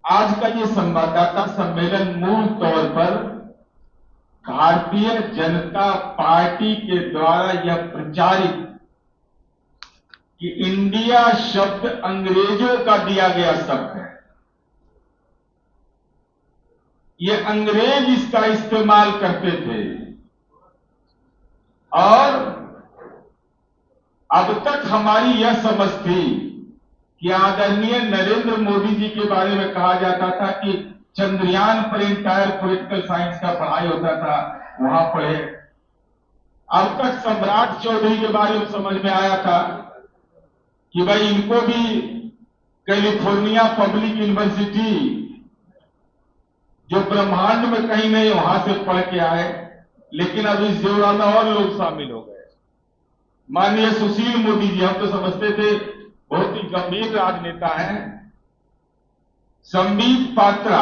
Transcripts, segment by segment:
आज का ये संवाददाता सम्मेलन मूल तौर पर भारतीय जनता पार्टी के द्वारा यह प्रचारित कि इंडिया शब्द अंग्रेजों का दिया गया शब्द है। ये अंग्रेज इसका इस्तेमाल करते थे और अब तक हमारी यह समझ थी कि आदरणीय नरेंद्र मोदी जी के बारे में कहा जाता था कि चंद्रयान पर इंटायर पॉलिटिकल साइंस का पढ़ाई होता था, वहां पढ़े। अब तक सम्राट चौधरी के बारे में समझ में आया था कि भाई इनको भी कैलिफोर्निया पब्लिक यूनिवर्सिटी जो ब्रह्मांड में कहीं नहीं वहां से पढ़ के आए, लेकिन अब इस जोड़ा में और लोग शामिल हो गए। माननीय सुशील मोदी जी, हम तो समझते थे बहुत ही गंभीर राजनेता हैं। संबित पात्रा,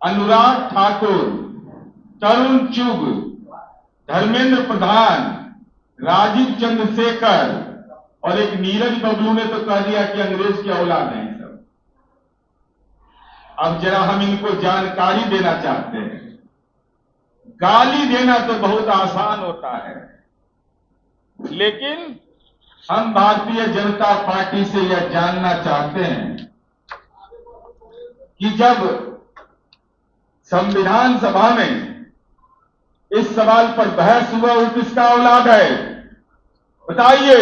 अनुराग ठाकुर, तरुण चुग, धर्मेंद्र प्रधान, राजीव चंद्रशेखर और एक नीरज बबलू ने तो कह दिया कि अंग्रेज की औलाद है सब। अब जरा हम इनको जानकारी देना चाहते हैं। गाली देना तो बहुत आसान होता है, लेकिन हम भारतीय जनता पार्टी से यह जानना चाहते हैं कि जब संविधान सभा में इस सवाल पर बहस हुआ, वो किसका औलाद है बताइए।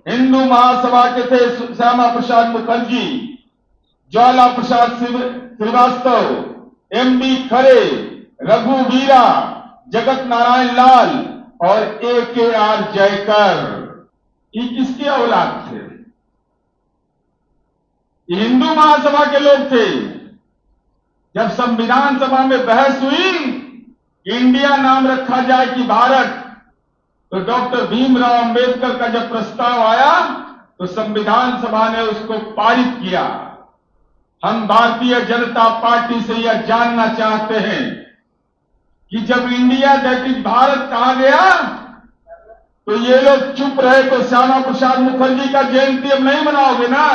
हिंदू महासभा के थे श्यामा प्रसाद मुखर्जी, ज्वाला प्रसाद श्रीवास्तव, एम.बी. खरे, रघुवीरा, जगत नारायण लाल और ए.के.आर. जयकर। ये किसके औलाद थे? ये हिंदू महासभा के लोग थे। जब संविधान सभा में बहस हुई कि इंडिया नाम रखा जाए कि भारत, तो डॉक्टर भीमराव अंबेडकर का जब प्रस्ताव आया तो संविधान सभा ने उसको पारित किया। हम भारतीय जनता पार्टी से यह जानना चाहते हैं कि जब इंडिया दैट इज भारत कहा गया तो ये लोग चुप रहे, तो श्यामा प्रसाद मुखर्जी का जयंती अब नहीं मनाओगे ना?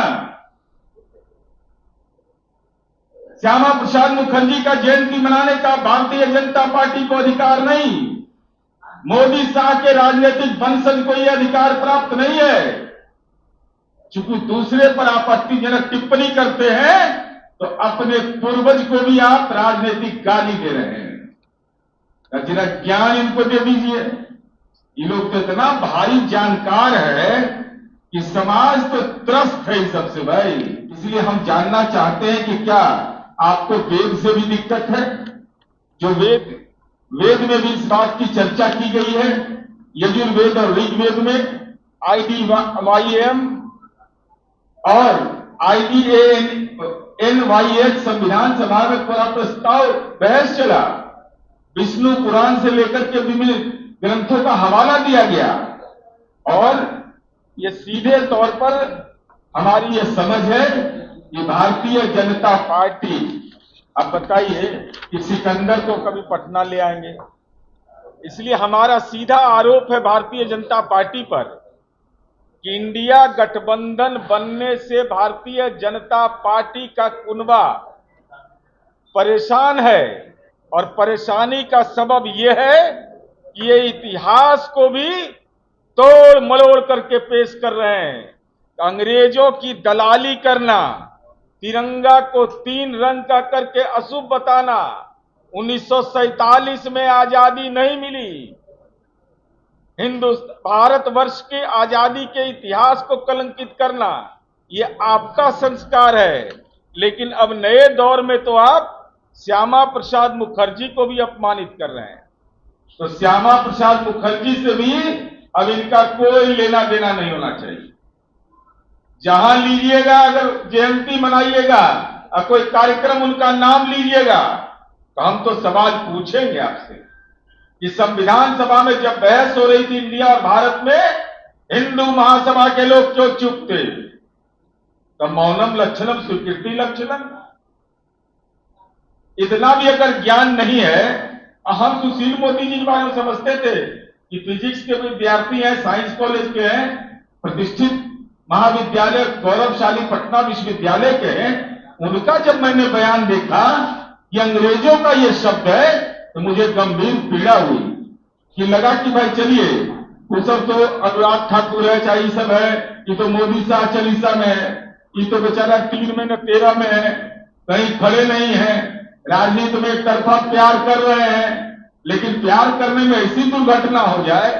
श्यामा प्रसाद मुखर्जी का जयंती मनाने का भारतीय जनता पार्टी को अधिकार नहीं। मोदी शाह के राजनीतिक वंशज को यह अधिकार प्राप्त नहीं है। चूंकि दूसरे पर आपत्तिजनक टिप्पणी करते हैं तो अपने पूर्वज को भी आप राजनीतिक गाली दे रहे हैं। जरा ज्ञान इनको दे दीजिए। ये लोग तो इतना भारी जानकार है कि समाज तो त्रस्त है इन सबसे भाई। इसलिए हम जानना चाहते हैं कि क्या आपको वेद से भी दिक्कत है? जो वेद में भी इस बात की चर्चा की गई है। यजुर्वेद और ऋग्वेद में IDYM और IDANYH संविधान सभा में पूरा प्रस्ताव बहस चला। विष्णु पुराण से लेकर के विभिन्न ग्रंथों का हवाला दिया गया और ये सीधे तौर पर हमारी ये समझ है कि भारतीय जनता पार्टी, अब बताइए कि सिकंदर को कभी पटना ले आएंगे। इसलिए हमारा सीधा आरोप है भारतीय जनता पार्टी पर कि इंडिया गठबंधन बनने से भारतीय जनता पार्टी का कुनबा परेशान है और परेशानी का सबब यह है कि ये इतिहास को भी तोड़ मरोड़ करके पेश कर रहे हैं। अंग्रेजों की दलाली करना, तिरंगा को 3 रंग का करके अशुभ बताना, 1947 में आजादी नहीं मिली, भारतवर्ष के आजादी के इतिहास को कलंकित करना, ये आपका संस्कार है। लेकिन अब नए दौर में तो आप श्यामा प्रसाद मुखर्जी को भी अपमानित कर रहे हैं। तो श्यामा प्रसाद मुखर्जी से भी अब इनका कोई लेना देना नहीं होना चाहिए। जहां लीजिएगा, अगर जयंती मनाइएगा और कोई कार्यक्रम उनका नाम लीजिएगा तो हम तो सवाल पूछेंगे आपसे कि संविधान सभा में जब बहस हो रही थी इंडिया और भारत में, हिंदू महासभा के लोग क्यों चुप थे? तो मौनम लक्षणम स्वीकृति लक्षणम। इतना भी अगर ज्ञान नहीं है, हम सुशील मोदी जी के बारे में समझते थे कि फिजिक्स के विद्यार्थी हैं, साइंस कॉलेज के हैं, प्रतिष्ठित महाविद्यालय गौरवशाली पटना विश्वविद्यालय के हैं, उनका जब मैंने बयान देखा कि अंग्रेजों का ये शब्द है तो मुझे गंभीर पीड़ा हुई कि लगा कि भाई चलिए वो सब तो अनुराग ठाकुर है, चाहे सब है, ये तो मोदी शाह चालीसा में है, ये तो बेचारा 3 में न 13 में है, कहीं खड़े नहीं है, राजनीति में एक तरफा प्यार कर रहे हैं, लेकिन प्यार करने में ऐसी दुर्घटना हो जाए,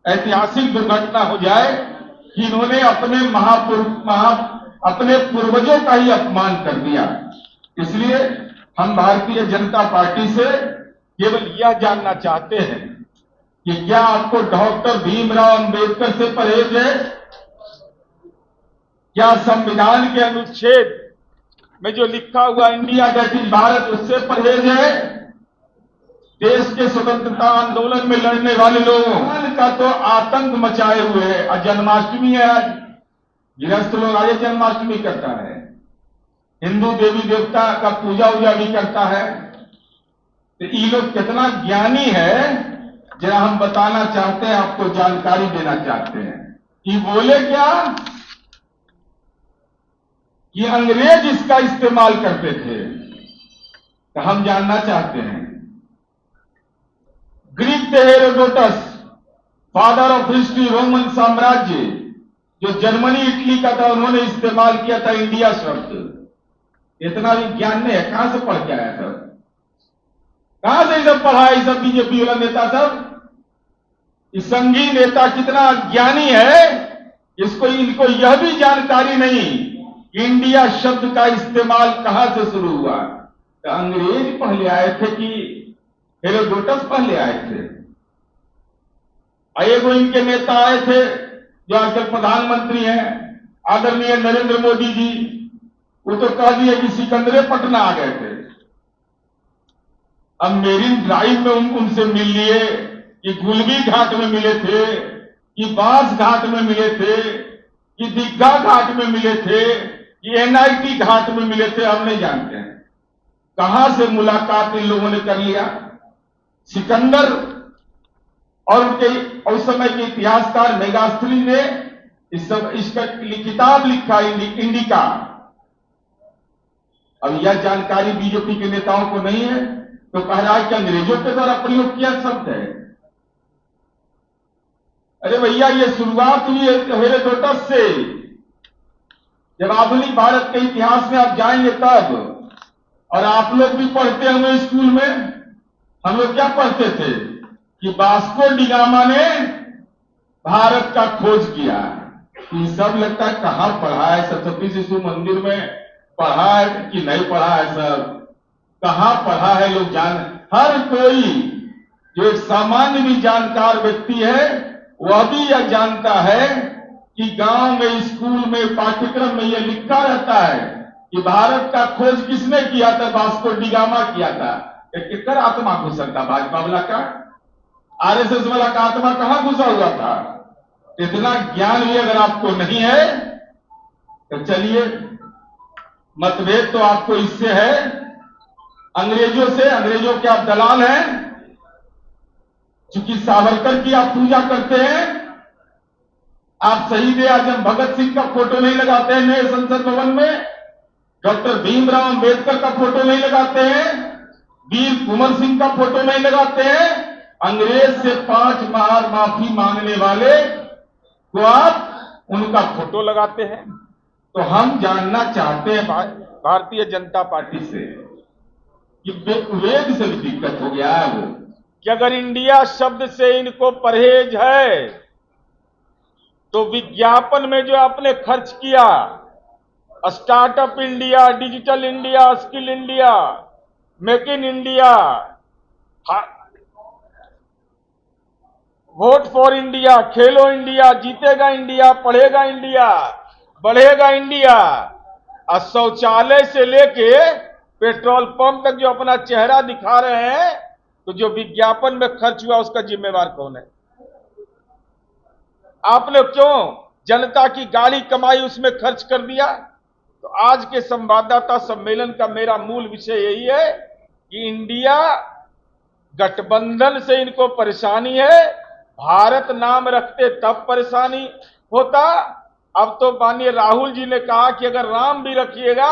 ऐतिहासिक दुर्घटना हो जाए कि इन्होंने अपने पूर्वजों का ही अपमान कर दिया। इसलिए हम भारतीय जनता पार्टी से केवल यह जानना चाहते हैं कि क्या आपको डॉक्टर भीमराव अंबेडकर से परहेज है? क्या संविधान के अनुच्छेद में जो लिखा हुआ इंडिया दैट इज भारत उससे परहेज है? देश के स्वतंत्रता आंदोलन में लड़ने वाले लोगों का तो आतंक मचाए हुए है। आज जन्माष्टमी है, आज गृहस्थ लोग आज जन्माष्टमी करता है, हिंदू देवी देवता का पूजा वूजा भी करता है। तो ये लोग कितना ज्ञानी है जरा हम बताना चाहते हैं, आपको जानकारी देना चाहते हैं। ये बोले क्या कि अंग्रेज इसका इस्तेमाल करते थे, तो हम जानना चाहते हैं। ग्रीक थे Herodotus, father of history, Roman साम्राज्य जो जर्मनी इटली का था, उन्होंने इस्तेमाल किया था इंडिया शब्द। इतना भी ज्ञान नहीं है, कहां से पढ़ के आया सब? कहां से सब पढ़ा है? सब बीजेपी वाला नेता सब, इस संघी नेता कितना ज्ञानी है, इनको यह भी जानकारी नहीं इंडिया शब्द का इस्तेमाल कहां से शुरू हुआ। तो अंग्रेज पहले आए थे कि हेरोडोटस पहले आए थे? एगो इनके नेता आए थे जो आजकल प्रधानमंत्री हैं, आदरणीय नरेंद्र मोदी जी, वो तो कह दिए कि सिकंदराबाद आ गए थे। अब मेरीन ड्राइव में उनसे मिल लिए, कि गुलबी घाट में मिले थे, कि बांस घाट में मिले थे, कि दीघा घाट में मिले थे, कि एनआईटी घाट में मिले थे, हम नहीं जानते हैं कहां से मुलाकात इन लोगों ने कर लिया। सिकंदर और उनके उस समय के इतिहासकार मेगास्त्री ने इसका किताब लिखा इंडिका। अब यह जानकारी बीजेपी के नेताओं को नहीं है, तो कह रहा है कि अंग्रेजों के द्वारा प्रयोग किया शब्द है। अरे भैया, ये शुरुआत हुई हेरोडोटस से। जब आधुनिक भारत के इतिहास में आप जाएंगे तब, और आप लोग भी पढ़ते होंगे स्कूल में, हम लोग क्या पढ़ते थे कि वास्को डी गामा ने भारत का खोज किया। ये सब लगता है कहां पढ़ा है, सरस्वती शिशु मंदिर में पढ़ा है कि नहीं पढ़ा है? सब कहां पढ़ा है? लोग हर कोई जो एक सामान्य भी जानकार व्यक्ति है वह भी यह जानता है कि गांव में, स्कूल में, पाठ्यक्रम में यह लिखा रहता है कि भारत का खोज किसने किया था? वास्को डी गामा किया था। कितना आत्मा घुसा था भाजपा वाला का, आरएसएस वाला का आत्मा कहां घुसा हुआ था? इतना ज्ञान भी अगर आपको नहीं है तो चलिए, मतभेद तो आपको इससे है अंग्रेजों से। अंग्रेजों के आप दलाल हैं, चूंकि सावरकर की आप पूजा करते हैं। आप शहीद आजम भगत सिंह का फोटो नहीं लगाते हैं नए संसद भवन में, डॉक्टर भीमराव अंबेडकर का फोटो नहीं लगाते हैं, वीर कुंवर सिंह का फोटो नहीं लगाते हैं। अंग्रेज से 5 बार माफी मांगने वाले को आप उनका फोटो लगाते हैं। तो हम जानना चाहते हैं भारतीय जनता पार्टी से कि वेद से भी दिक्कत हो गया है वो, कि अगर इंडिया शब्द से इनको परहेज है तो विज्ञापन में जो आपने खर्च किया, startup India, digital India, skill India, make in India, vote for India, Khelo India, जीतेगा इंडिया, पढ़ेगा इंडिया, बढ़ेगा इंडिया, और शौचालय से लेके पेट्रोल पंप तक जो अपना चेहरा दिखा रहे हैं, तो जो विज्ञापन में खर्च हुआ उसका जिम्मेवार कौन है? आपने क्यों जनता की गाड़ी कमाई उसमें खर्च कर दिया? तो आज के संवाददाता सम्मेलन का मेरा मूल विषय यही है कि इंडिया गठबंधन से इनको परेशानी है। भारत नाम रखते तब परेशानी होता। अब तो माननीय राहुल जी ने कहा कि अगर राम भी रखिएगा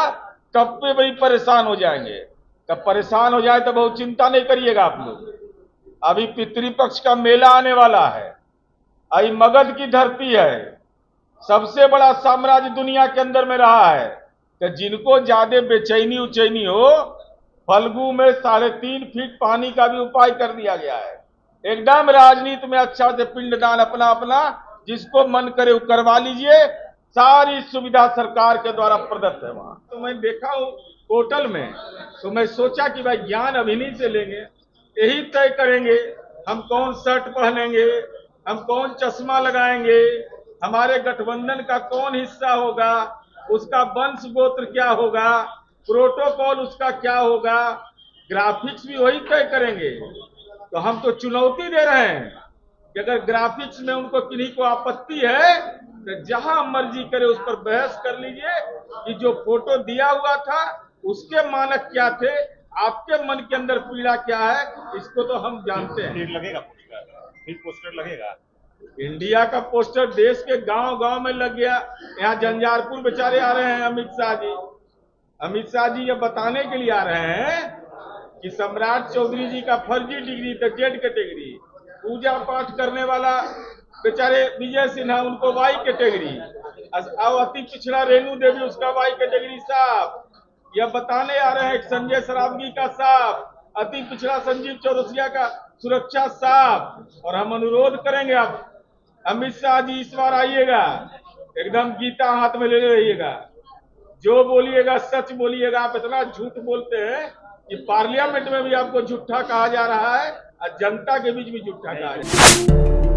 तब पे भी परेशान हो जाएंगे। तब परेशान हो जाए तो बहुत चिंता नहीं करिएगा आप लोग। अभी पितृपक्ष का मेला आने वाला है। अभी मगध की धरती है, सबसे बड़ा साम्राज्य दुनिया के अंदर में रहा है। तो जिनको ज्यादा बेचैनी उचैनी हो, फल्गु में 3.5 फीट पानी का भी उपाय कर दिया गया है। एकदम राजनीति में अच्छा से पिंडदान अपना अपना जिसको मन करे वो करवा लीजिए। सारी सुविधा सरकार के द्वारा प्रदत्त है वहां। तो मैं देखा हूं होटल में, तो मैं सोचा कि भाई ज्ञान अभिनी से लेंगे, यही तय करेंगे हम कौन शर्ट पहनेंगे, हम कौन चश्मा लगाएंगे, हमारे गठबंधन का कौन हिस्सा होगा, उसका वंश गोत्र क्या होगा, प्रोटोकॉल उसका क्या होगा, ग्राफिक्स भी वही तय करेंगे। तो हम तो चुनौती दे रहे हैं कि अगर ग्राफिक्स में उनको किन्हीं को आपत्ति है तो जहां मर्जी करे उस पर बहस कर लीजिए कि जो फोटो दिया हुआ था उसके मानक क्या थे, आपके मन के अंदर पीड़ा क्या है, इसको तो हम जानते हैं। लगेगा फिर पोस्टर लगेगा। इंडिया का पोस्टर देश के गांव गांव में लग गया। यहाँ झंझारपुर बेचारे आ रहे हैं अमित शाह जी। अमित शाह जी ये बताने के लिए आ रहे हैं कि सम्राट चौधरी जी का फर्जी डिग्री तो जेड कैटेगरी, पूजा पाठ करने वाला बेचारे विजय सिन्हा उनको वाई कैटेगरी, अति पिछड़ा रेणु देवी उसका वाई कैटेगरी साफ। यह बताने आ रहे हैं संजय सरावगी का साफ, अति पिछड़ा संजीव चौरसिया का सुरक्षा साफ। और हम अनुरोध करेंगे आप अमित शाह जी इस बार आइएगा, एकदम गीता हाथ में ले रहिएगा, जो बोलिएगा सच बोलिएगा। आप इतना झूठ बोलते हैं कि पार्लियामेंट में भी आपको झूठा कहा जा रहा है और जनता के बीच भी झूठा कहा जा रहा है।